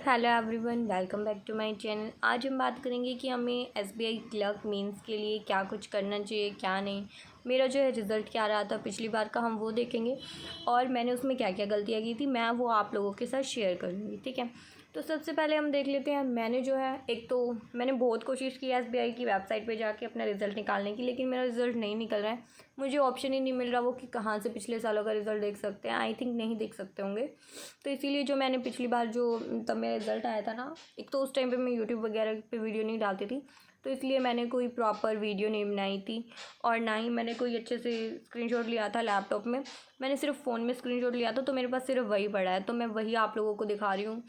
Hello everyone, welcome back to my channel. आज हम बात करेंगे कि हमें एसबीआई क्लर्क मेंस के लिए क्या कुछ करना चाहिए, क्या नहीं। मेरा जो है रिज़ल्ट क्या रहा था पिछली बार का, हम वो देखेंगे और मैंने उसमें क्या क्या गलतियाँ की थी, मैं वो आप लोगों के साथ शेयर करूँगी। ठीक है, तो सबसे पहले हम देख लेते हैं। मैंने जो है एक तो मैंने बहुत कोशिश की एसबीआई की वेबसाइट पे जाके अपना रिज़ल्ट निकालने की, लेकिन मेरा रिज़ल्ट नहीं निकल रहा है। मुझे ऑप्शन ही नहीं मिल रहा वो कि कहाँ से पिछले सालों का रिज़ल्ट देख सकते हैं। आई थिंक नहीं देख सकते होंगे, तो इसीलिए जो मैंने पिछली बार जो तब मेरा रिज़ल्ट आया था ना, एक तो उस टाइम पे मैं यूट्यूब वगैरह पे वीडियो नहीं डालती थी, तो इसलिए मैंने कोई प्रॉपर वीडियो नहीं बनाई थी और ना ही मैंने कोई अच्छे से स्क्रीनशॉट लिया था लैपटॉप में। मैंने सिर्फ फ़ोन में स्क्रीनशॉट लिया था, तो मेरे पास सिर्फ वही पड़ा है, तो मैं वही आप लोगों को दिखा रही हूँ।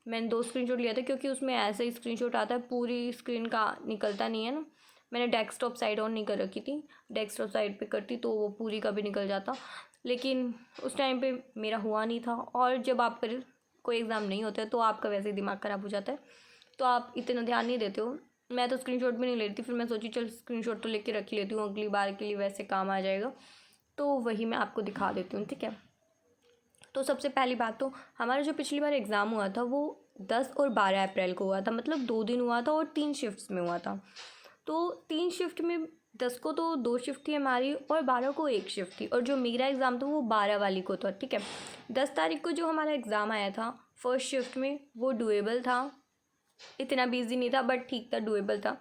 मैंने 2 स्क्रीनशॉट लिया था क्योंकि उसमें ऐसा ही स्क्रीनशॉट आता है, पूरी स्क्रीन का निकलता नहीं है ना। मैंने डेस्कटॉप साइड ऑन नहीं कर रखी थी, डेस्कटॉप साइड पे करती तो वो पूरी का भी निकल जाता, लेकिन उस टाइम पे मेरा हुआ नहीं था। और जब आप पर कोई एग्ज़ाम नहीं होता है तो आपका वैसे ही दिमाग ख़राब हो जाता है, तो आप इतना ध्यान नहीं देते हो। मैं तो स्क्रीनशॉट भी नहीं लेती, फिर मैं सोची चल स्क्रीनशॉट तो लेके रख ही लेती हूँ, अगली बार के लिए वैसे काम आ जाएगा, तो वही मैं आपको दिखा देती हूँ। ठीक है, तो सबसे पहली बात तो हमारा जो पिछली बार एग्ज़ाम हुआ था वो 10 और 12 अप्रैल को हुआ था, मतलब 2 दिन हुआ था और 3 शिफ्ट्स में हुआ था। तो 3 शिफ्ट में 10 को तो 2 शिफ्ट थी हमारी और 12 को 1 शिफ्ट थी, और जो मेरा एग्ज़ाम था वो 12 वाली को था। ठीक है, 10 तारीख को जो हमारा एग्ज़ाम आया था फर्स्ट शिफ्ट में, वो डुएबल था, इतना भी ईजी नहीं था बट ठीक था, डुएबल था।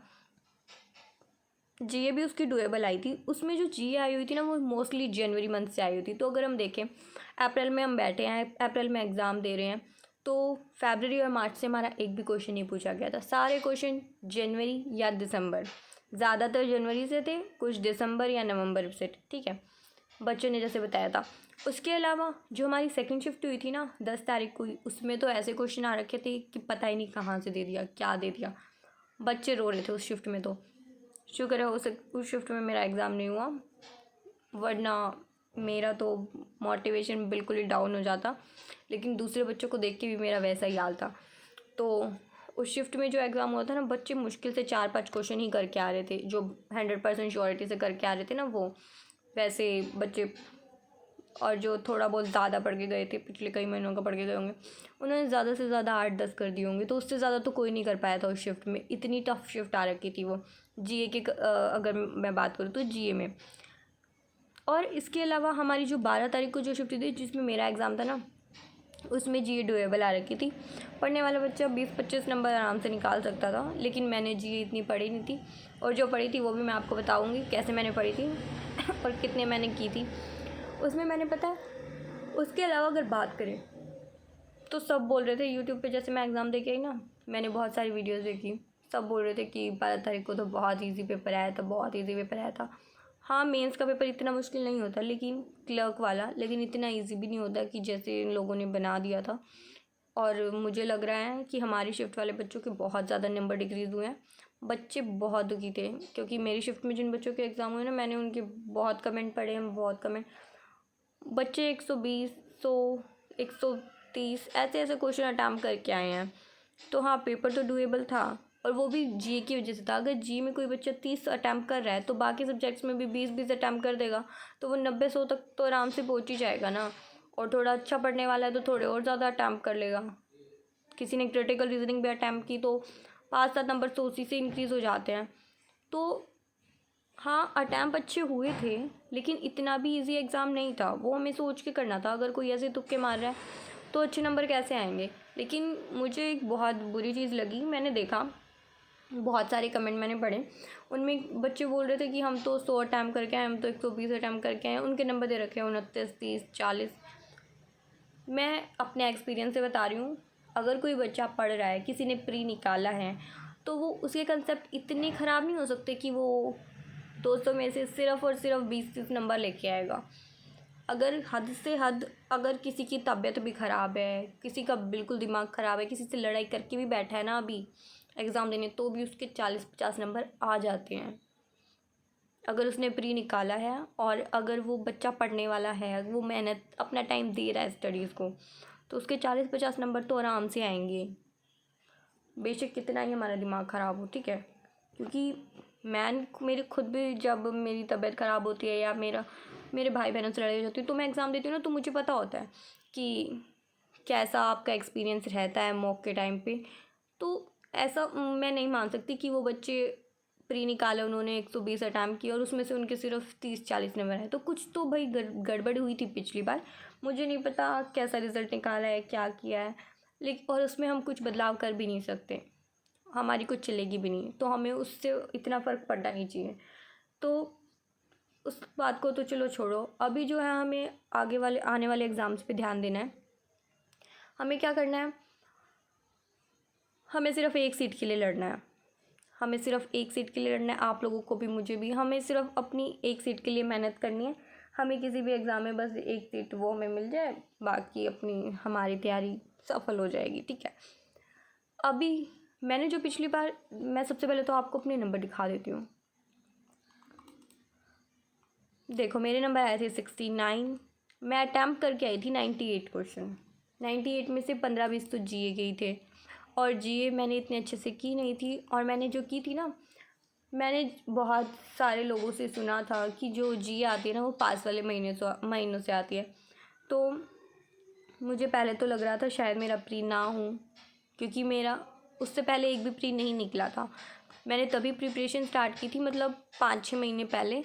जीए भी उसकी डुएबल आई थी। उसमें जो जीए आई हुई थी ना, वो मोस्टली जनवरी मंथ से आई हुई थी। तो अगर हम देखें अप्रैल में हम बैठे हैं, अप्रैल में एग्ज़ाम दे रहे हैं, तो फरवरी और मार्च से हमारा एक भी क्वेश्चन नहीं पूछा गया था। सारे क्वेश्चन जनवरी या दिसंबर, ज़्यादातर जनवरी से थे, कुछ दिसंबर या नवंबर से। ठीक है, बच्चों ने जैसे बताया था। उसके अलावा जो हमारी सेकंड शिफ्ट हुई थी ना 10 तारीख को, उसमें तो ऐसे क्वेश्चन आ रखे थे कि पता ही नहीं कहाँ से दे दिया, क्या दे दिया। बच्चे रो रहे थे उस शिफ्ट में। तो शुक्र है उस शिफ्ट में मेरा एग्ज़ाम नहीं हुआ, वरना मेरा तो मोटिवेशन बिल्कुल ही डाउन हो जाता। लेकिन दूसरे बच्चों को देख के भी मेरा वैसा ही हाल था। तो उस शिफ्ट में जो एग्ज़ाम हुआ था ना, बच्चे मुश्किल से 4-5 क्वेश्चन ही करके आ रहे थे, जो 100% श्योरिटी से करके आ रहे थे ना, वो वैसे बच्चे। और जो थोड़ा बहुत ज़्यादा पढ़ के गए थे, पिछले कई महीनों का पढ़ के गए होंगे, उन्होंने ज़्यादा से ज़्यादा 8-10 कर दिए होंगे। तो उससे ज़्यादा तो कोई नहीं कर पाया था उस शिफ्ट में, इतनी टफ शिफ्ट आ रखी थी वो जीए के। अगर मैं बात करूँ तो जीए में। और इसके अलावा हमारी जो 12 तारीख को जो शिफ्ट थी जिसमें मेरा एग्ज़ाम था ना, उसमें जीए डुएबल आ रखी थी। पढ़ने वाला बच्चा 20-25 नंबर आराम से निकाल सकता था, लेकिन मैंने जीए इतनी पढ़ी नहीं थी, और जो पढ़ी थी वो भी मैं आपको बताऊँगी कैसे मैंने पढ़ी थी और कितने मैंने की थी उसमें, मैंने पता है। उसके अलावा अगर बात करें तो सब बोल रहे थे यूट्यूब पे, जैसे मैं एग्ज़ाम दे के आई ना, मैंने बहुत सारी वीडियोस देखी, सब बोल रहे थे कि 12 तारीख को तो बहुत इजी पेपर आया था, बहुत इजी पेपर आया था। हाँ, मेंस का पेपर इतना मुश्किल नहीं होता, लेकिन क्लर्क वाला लेकिन इतना इजी भी नहीं होता कि जैसे इन लोगों ने बना दिया था। और मुझे लग रहा है कि हमारी शिफ्ट वाले बच्चों के बहुत ज़्यादा नंबर डिक्रीज़ हुए हैं। बच्चे बहुत दुखी थे क्योंकि मेरी शिफ्ट में जिन बच्चों के एग्ज़ाम हुए ना, मैंने उनके बहुत कमेंट पढ़े हैं, बहुत कमेंट। बच्चे 120, 100, 130 ऐसे ऐसे क्वेश्चन अटैम्प्ट करके आए हैं। तो हाँ, पेपर तो डुएबल था, और वो भी जी की वजह से था। अगर जी में कोई बच्चा 30 अटैम्प्ट कर रहा है, तो बाकी सब्जेक्ट्स में भी 20-20 अटैम्प्ट कर देगा, तो वो 90-100 तक तो आराम से पहुंच ही जाएगा ना। और थोड़ा अच्छा पढ़ने वाला है तो थोड़े और ज़्यादा अटैम्प्ट कर लेगा। किसी ने क्रिटिकल रीजनिंग भी अटैम्प्ट की तो 5-7 नंबर तो उसी से इंक्रीज़ हो जाते हैं। तो हाँ, अटैम्प्ट अच्छे हुए थे, लेकिन इतना भी इजी एग्ज़ाम नहीं था। वो हमें सोच के करना था, अगर कोई ऐसे तुक्के मार रहा है तो अच्छे नंबर कैसे आएंगे। लेकिन मुझे एक बहुत बुरी चीज़ लगी, मैंने देखा बहुत सारे कमेंट मैंने पढ़े, उनमें बच्चे बोल रहे थे कि हम तो 100 अटैम्प्ट करके आए, हम तो 120 अटैम्प्ट करके आए, उनके नंबर दे रखे हैं 29, 30, 40। मैं अपने एक्सपीरियंस से बता रही हूँ, अगर कोई बच्चा पढ़ रहा है, किसी ने प्री निकाला है, तो वो उसके कंसेप्ट इतने ख़राब नहीं हो सकते कि वो 200 में से सिर्फ़ और सिर्फ 20-30 नंबर लेके आएगा। अगर हद से हद, अगर किसी की तबीयत भी ख़राब है, किसी का बिल्कुल दिमाग ख़राब है, किसी से लड़ाई करके भी बैठा है ना अभी एग्ज़ाम देने, तो भी उसके 40-50 नंबर आ जाते हैं, अगर उसने प्री निकाला है। और अगर वो बच्चा पढ़ने वाला है, वो मेहनत अपना टाइम दे रहा है स्टडीज़ को, तो उसके 40-50 नंबर तो आराम से आएंगे, बेशक कितना ही हमारा दिमाग ख़राब हो। ठीक है, क्योंकि मेरे खुद भी जब मेरी तबीयत ख़राब होती है या मेरे भाई बहनों से लड़ाई होती है, तो मैं एग्ज़ाम देती हूँ ना, तो मुझे पता होता है कि कैसा आपका एक्सपीरियंस रहता है मॉक के टाइम पे। तो ऐसा मैं नहीं मान सकती कि वो बच्चे प्री निकाले उन्होंने 120 अटैम्प्ट किए और उसमें से उनके सिर्फ 30-40 नंबर है। तो कुछ तो भाई गड़बड़ हुई थी पिछली बार। मुझे नहीं पता कैसा रिज़ल्ट निकाला है, क्या किया है, लेकिन और उसमें हम कुछ बदलाव कर भी नहीं सकते, हमारी कुछ चलेगी भी नहीं, तो हमें उससे इतना फ़र्क पड़ना नहीं चाहिए। तो उस बात को तो चलो छोड़ो, अभी जो है हमें आने वाले एग्ज़ाम्स पे ध्यान देना है। हमें क्या करना है, हमें सिर्फ एक सीट के लिए लड़ना है, हमें सिर्फ एक सीट के लिए लड़ना है, आप लोगों को भी मुझे भी। हमें सिर्फ अपनी एक सीट के लिए मेहनत करनी है। हमें किसी भी एग्ज़ाम में बस एक सीट वो हमें मिल जाए, बाकी अपनी हमारी तैयारी सफल हो जाएगी, ठीक है। अभी मैंने जो पिछली बार, मैं सबसे पहले तो आपको अपने नंबर दिखा देती हूँ। देखो मेरे नंबर आए थे 69। मैं अटैम्प्ट करके आई थी 98 क्वेश्चन। 98 में से 15-20 तो जीए के ही थे, और जीए मैंने इतने अच्छे से की नहीं थी। और मैंने जो की थी ना, मैंने बहुत सारे लोगों से सुना था कि जो जीए आती है ना वो पास वाले महीनों से आती है। तो मुझे पहले तो लग रहा था शायद मेरा प्री ना हो, क्योंकि मेरा उससे पहले एक भी प्री नहीं निकला था। मैंने तभी प्रिपरेशन स्टार्ट की थी, मतलब 5-6 महीने पहले,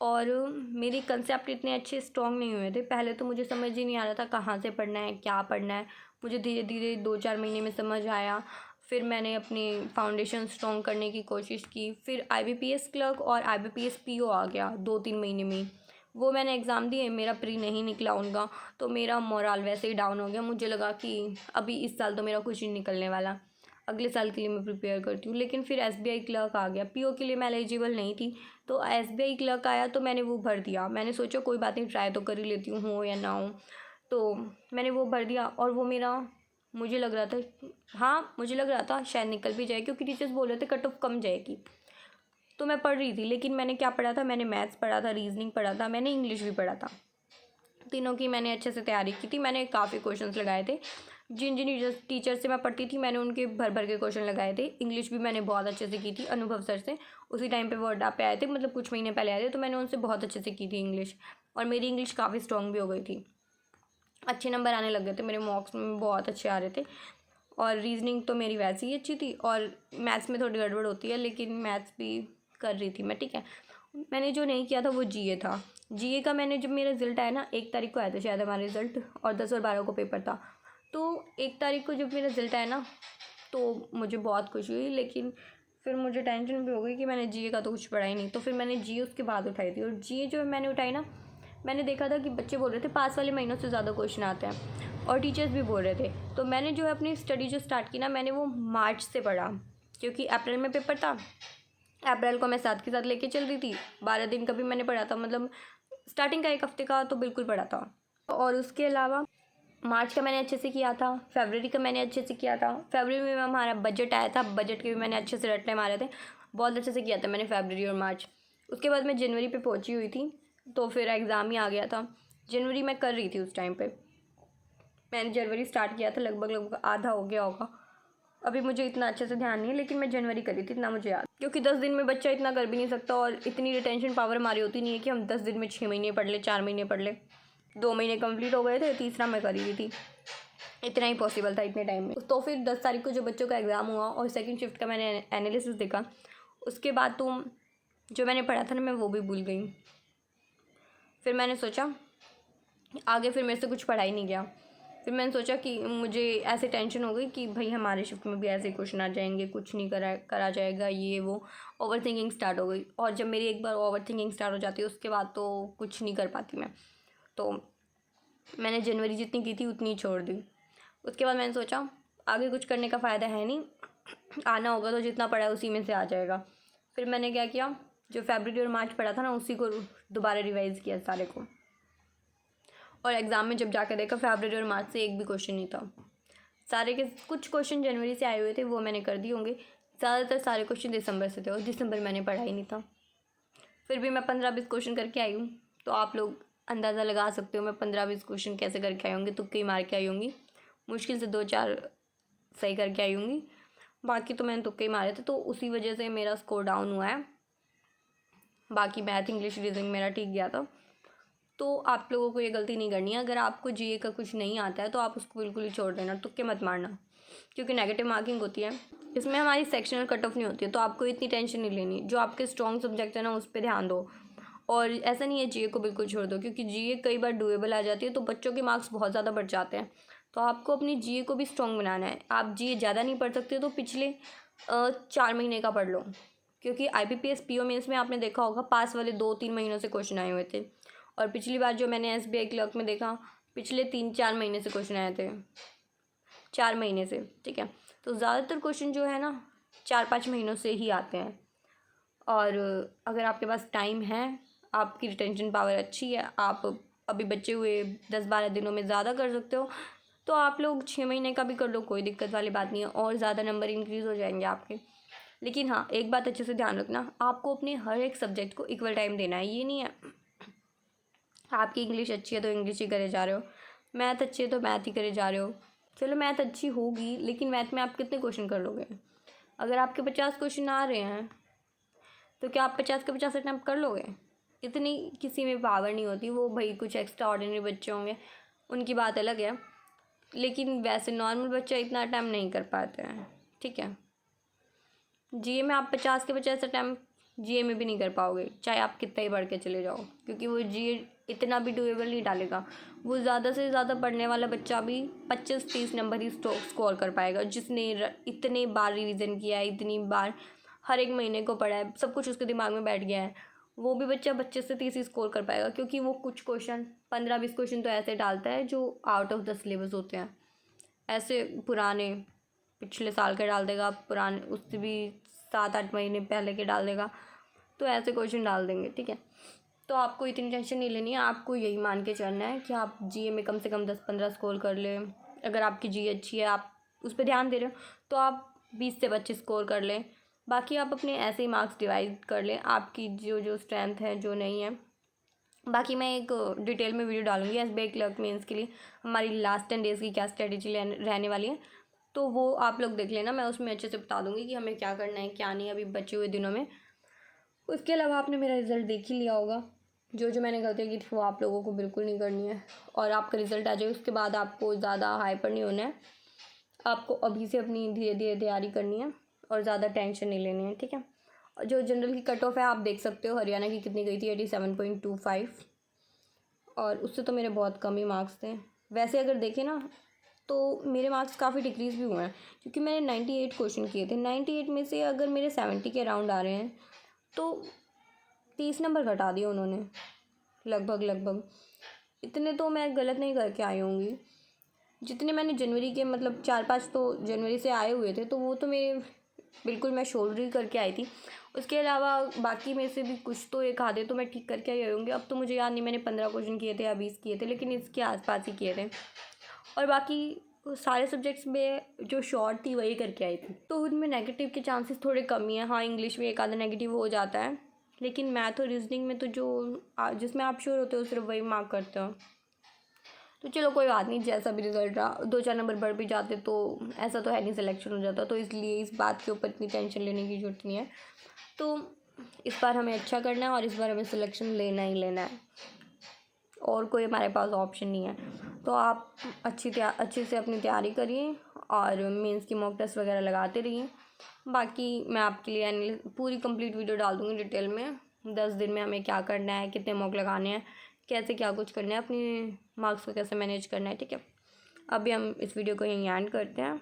और मेरे कंसेप्ट इतने अच्छे स्ट्रॉन्ग नहीं हुए थे। पहले तो मुझे समझ ही नहीं आ रहा था कहाँ से पढ़ना है, क्या पढ़ना है। मुझे धीरे धीरे 2-4 महीने में समझ आया। फिर मैंने अपनी फाउंडेशन स्ट्रॉन्ग करने की कोशिश की। फिर IBPS क्लर्क और IBPS PO आ गया 2-3 महीने में ही। वो मैंने एग्ज़ाम दिए, मेरा प्री नहीं निकला उनका, तो मेरा मोरल वैसे ही डाउन हो गया। मुझे लगा कि अभी इस साल तो मेरा कुछ नहीं निकलने वाला, अगले साल के लिए मैं प्रिपेयर करती हूँ। लेकिन फिर SBI क्लर्क आ गया। PO के लिए मैं एलिजिबल नहीं थी, तो SBI क्लर्क आया तो मैंने वो भर दिया। मैंने सोचा कोई बात नहीं, ट्राई तो कर ही लेती हूँ, हो या ना हो। तो मैंने वो भर दिया, और वो मेरा, मुझे लग रहा था, हाँ मुझे लग रहा था शायद निकल भी जाए, क्योंकि टीचर्स बोल रहे थे कट ऑफ कम जाएगी। तो मैं पढ़ रही थी, लेकिन मैंने क्या पढ़ा था, मैंने मैथ्स पढ़ा था, रीजनिंग पढ़ा था, मैंने इंग्लिश भी पढ़ा था। तीनों की मैंने अच्छे से तैयारी की थी। मैंने काफ़ी क्वेश्चंस लगाए थे। जिन जिन टीचर से मैं पढ़ती थी मैंने उनके भर भर के क्वेश्चन लगाए थे। इंग्लिश भी मैंने बहुत अच्छे से की थी अनुभव सर से। उसी टाइम पे वो अड्डा पे आए थे, मतलब कुछ महीने पहले आए थे, तो मैंने उनसे बहुत अच्छे से की थी इंग्लिश, और मेरी इंग्लिश काफ़ी स्ट्रॉन्ग भी हो गई थी। अच्छे नंबर आने लग गए थे, मेरे मॉक्स में बहुत अच्छे आ रहे थे। और रीजनिंग तो मेरी वैसे ही अच्छी थी, और मैथ्स में थोड़ी गड़बड़ होती है, लेकिन मैथ्स भी कर रही थी मैं, ठीक है। मैंने जो नहीं किया था वो जीए था। जीए का मैंने, जब मेरा रिज़ल्ट आया ना, 1 तारीख को आया था शायद हमारा रिज़ल्ट, और 10 और 12 को पेपर था। तो 1 तारीख को जब मेरा रिज़ल्ट आया ना, तो मुझे बहुत खुशी हुई, लेकिन फिर मुझे टेंशन भी हो गई कि मैंने जीए का तो कुछ पढ़ा ही नहीं। तो फिर मैंने जीए उसके बाद उठाई थी, और जीए जो मैंने उठाई ना, मैंने देखा था कि बच्चे बोल रहे थे पास वाले महीनों से ज़्यादा क्वेश्चन आते हैं, और टीचर्स भी बोल रहे थे। तो मैंने जो है अपनी स्टडी जो स्टार्ट की ना, मैंने वो मार्च से पढ़ा, क्योंकि अप्रैल में पेपर था। अप्रैल को मैं साथ के साथ लेके चल रही थी। 12 दिन का भी मैंने पढ़ा था, मतलब स्टार्टिंग का 1 हफ्ते का तो बिल्कुल पढ़ा था। और उसके अलावा मार्च का मैंने अच्छे से किया था, फरवरी का मैंने अच्छे से किया था। फरवरी में हमारा बजट आया था, बजट के भी मैंने अच्छे से रट्टे मारे थे, बहुत अच्छे से किया था मैंने फरवरी और मार्च। उसके बाद मैं जनवरी पे पहुंची हुई थी, तो फिर एग्ज़ाम ही आ गया था। जनवरी मैं कर रही थी उस टाइम पे, मैंने जनवरी स्टार्ट किया था, लगभग आधा हो गया होगा। अभी मुझे इतना अच्छे से ध्यान नहीं है, लेकिन मैं जनवरी करी थी, इतना मुझे याद, क्योंकि 10 दिन में बच्चा इतना कर भी नहीं सकता, और इतनी रिटेंशन पावर हमारी होती नहीं है कि हम 10 दिन में 6 महीने पढ़ ले, 4 महीने पढ़ ले। 2 महीने कंप्लीट हो गए थे, तीसरा मैं कर ही रही थी, इतना ही पॉसिबल था इतने टाइम में। तो फिर 10 तारीख को जो बच्चों का एग्ज़ाम हुआ, और सेकंड शिफ्ट का मैंने एनालिसिस देखा, उसके बाद तो जो मैंने पढ़ा था ना, मैं वो भी भूल गई। फिर मैंने सोचा आगे, फिर मेरे से कुछ पढ़ा ही नहीं गया। फिर मैंने सोचा कि मुझे ऐसे टेंशन हो गई कि भाई हमारे शिफ्ट में भी ऐसे क्वेश्चन आ जाएंगे, कुछ नहीं करा जाएगा, ये वो ओवर थिंकिंग स्टार्ट हो गई। और जब मेरी एक बार ओवर थिंकिंग स्टार्ट हो जाती है, उसके बाद तो कुछ नहीं कर पाती मैं। तो मैंने जनवरी जितनी की थी उतनी छोड़ दी। उसके बाद मैंने सोचा आगे कुछ करने का फ़ायदा है नहीं, आना होगा तो जितना पढ़ा है उसी में से आ जाएगा। फिर मैंने क्या किया, जो फरवरी और मार्च पढ़ा था ना, उसी को दोबारा रिवाइज़ किया सारे को। और एग्ज़ाम में जब जाकर देखा, फरवरी और मार्च से एक भी क्वेश्चन नहीं था। सारे के कुछ क्वेश्चन जनवरी से आए हुए थे, वो मैंने कर दिए होंगे। ज़्यादातर सारे क्वेश्चन दिसंबर से थे, और दिसंबर मैंने पढ़ा ही नहीं था। फिर भी मैं 15-20 क्वेश्चन करके आई हूँ। तो आप लोग अंदाज़ा लगा सकते हो मैं 15-20 क्वेश्चन कैसे करके आई होंगी। तुक्के ही मार के आई होंगी, मुश्किल से 2-4 सही करके आई होंगी, बाकी तो मैंने तुक्के ही मारे थे। तो उसी वजह से मेरा स्कोर डाउन हुआ है। बाकी मैथ, इंग्लिश, रीजनिंग मेरा ठीक गया था। तो आप लोगों को ये गलती नहीं करनी है। अगर आपको जीए का कुछ नहीं आता है तो आप उसको बिल्कुल ही छोड़ देना, तुक्के मत मारना, क्योंकि नेगेटिव मार्किंग होती है इसमें। हमारी सेक्शनल कट ऑफ नहीं होती है, तो आपको इतनी टेंशन नहीं लेनी। जो आपके स्ट्रॉन्ग सब्जेक्ट है ना उस पर ध्यान दो, और ऐसा नहीं है जीए को बिल्कुल छोड़ दो, क्योंकि जीए कई बार डुएबल आ जाती है तो बच्चों के मार्क्स बहुत ज़्यादा बढ़ जाते हैं। तो आपको अपनी जीए को भी स्ट्रॉन्ग बनाना है। आप जीए ज़्यादा नहीं पढ़ सकते तो पिछले 4 महीने का पढ़ लो, क्योंकि IBPS PO मेंस में आपने देखा होगा पास वाले 2-3 महीनों से क्वेश्चन आए हुए थे, और पिछली बार जो मैंने SBI क्लर्क में देखा पिछले 3-4 महीने से क्वेश्चन आए थे, 4 महीने से, ठीक है। तो ज़्यादातर क्वेश्चन जो है ना 4-5 महीनों से ही आते हैं। और अगर आपके पास टाइम है, आपकी रिटेंशन पावर अच्छी है, आप अभी बचे हुए 10-12 दिनों में ज़्यादा कर सकते हो, तो आप लोग 6 महीने का भी कर लो, कोई दिक्कत वाली बात नहीं है, और ज़्यादा नंबर इंक्रीज़ हो जाएंगे आपके। लेकिन हाँ, एक बात अच्छे से ध्यान रखना, आपको अपने हर एक सब्जेक्ट को इक्वल टाइम देना है। ये नहीं है आपकी इंग्लिश अच्छी है तो इंग्लिश ही करे जा रहे हो, मैथ अच्छी है तो मैथ ही करे जा रहे हो। चलो मैथ अच्छी होगी, लेकिन मैथ में आप कितने क्वेश्चन कर लोगे? अगर आपके 50 क्वेश्चन आ रहे हैं तो क्या आप 50 के 50 अटैम्प्ट कर लोगे? इतनी किसी में पावर नहीं होती। वो भाई कुछ एक्स्ट्रा ऑर्डिनरी बच्चे होंगे, उनकी बात अलग है, लेकिन वैसे नॉर्मल बच्चा इतना अटैम्प्ट नहीं कर पाते हैं, ठीक है। जीए में आप 50 के 50 अटैम्प्ट जीए में भी नहीं कर पाओगे, चाहे आप कितना ही बढ़ के चले जाओ, क्योंकि वो जीए इतना भी डुएबल नहीं डालेगा। वो ज़्यादा से ज़्यादा पढ़ने वाला बच्चा भी 25-30 नंबर ही स्कोर कर पाएगा, जिसने इतने बार रिवीजन किया है, इतनी बार हर एक महीने को पढ़ा है, सब कुछ उसके दिमाग में बैठ गया है। वो भी बच्चा 25 से 30 ही स्कोर कर पाएगा, क्योंकि वो कुछ क्वेश्चन 15-20 क्वेश्चन तो ऐसे डालता है जो आउट ऑफ द सिलेबस होते हैं। ऐसे पुराने पिछले साल के डाल देगा, पुराने उससे भी 7-8 महीने पहले के डाल देगा, तो ऐसे क्वेश्चन डाल देंगे, ठीक है। तो आपको इतनी टेंशन नहीं लेनी है, आपको यही मान के चलना है कि आप जीए में कम से कम 10-15 स्कोर कर लें। अगर आपकी जीए अच्छी है, आप उस पर ध्यान दे रहे हो, तो आप 20 से 25 स्कोर कर लें। बाकी आप अपने ऐसे ही मार्क्स डिवाइड कर लें, आपकी जो जो स्ट्रेंथ है, जो नहीं है। बाकी मैं एक डिटेल में वीडियो डालूंगी SBI क्लर्क मेंस के लिए हमारी लास्ट 10 डेज़ की क्या स्ट्रेटेजी रहने वाली है, तो वो आप लोग देख लेना। मैं उसमें अच्छे से बता दूंगी कि हमें क्या करना है क्या नहीं अभी बचे हुए दिनों में। उसके अलावा आपने मेरा रिज़ल्ट देख ही लिया होगा, जो जो मैंने गलतियाँ की थी वो आप लोगों को बिल्कुल नहीं करनी है, और आपका रिज़ल्ट आ जाए उसके बाद आपको ज़्यादा हाइपर नहीं होना है। आपको अभी से अपनी धीरे धीरे तैयारी करनी है और ज़्यादा टेंशन नहीं लेनी है, ठीक है। और जो जनरल की कट ऑफ है आप देख सकते हो, हरियाणा की कितनी गई थी, 87.25, और उससे तो मेरे बहुत कम ही मार्क्स थे। वैसे अगर देखें ना तो मेरे मार्क्स काफ़ी डिक्रीज़ भी हुए हैं, क्योंकि मैंने 98 क्वेश्चन किए थे। 98 में से अगर मेरे 70 के अराउंड आ रहे हैं तो 30 नंबर घटा दिए उन्होंने, लगभग। इतने तो मैं गलत नहीं करके आई होंगी। जितने मैंने जनवरी के मतलब 4-5 तो जनवरी से आए हुए थे, तो वो तो मेरे बिल्कुल मैं शोल्डर ही करके आई थी। उसके अलावा बाकी में से भी कुछ तो एक आधे तो मैं ठीक करके आई होंगी। अब तो मुझे याद नहीं मैंने 15 क्वेश्चन किए थे या 20 किए थे, लेकिन इसके आसपास ही किए थे। और बाकी सारे सब्जेक्ट्स में जो शॉर्ट थी वही करके आई थी, तो उनमें नेगेटिव के चांसेस थोड़े कम ही हैं। हाँ, इंग्लिश में एक आधा नेगेटिव हो जाता है, लेकिन मैथ और रीजनिंग में तो जो जिसमें आप श्योर होते हो सिर्फ वही मार्क करते हो। तो चलो कोई बात नहीं, जैसा भी रिजल्ट रहा, 2-4 नंबर बढ़ भी जाते तो ऐसा तो है नहीं सिलेक्शन हो जाता, तो इसलिए इस बात के ऊपर इतनी टेंशन लेने की ज़रूरत नहीं है। तो इस बार हमें अच्छा करना है और इस बार हमें सिलेक्शन लेना ही लेना है, और कोई हमारे पास ऑप्शन नहीं है। तो आप अच्छे से अपनी तैयारी करिए और मेंस की मॉक टेस्ट वगैरह लगाते रहिए। बाकी मैं आपके लिए पूरी कंप्लीट वीडियो डाल दूँगी डिटेल में, 10 दिन में हमें क्या करना है, कितने मॉक लगाने हैं, कैसे क्या कुछ करना है, अपने मार्क्स को कैसे मैनेज करना है, ठीक है। अभी हम इस वीडियो को यहीं एंड करते हैं।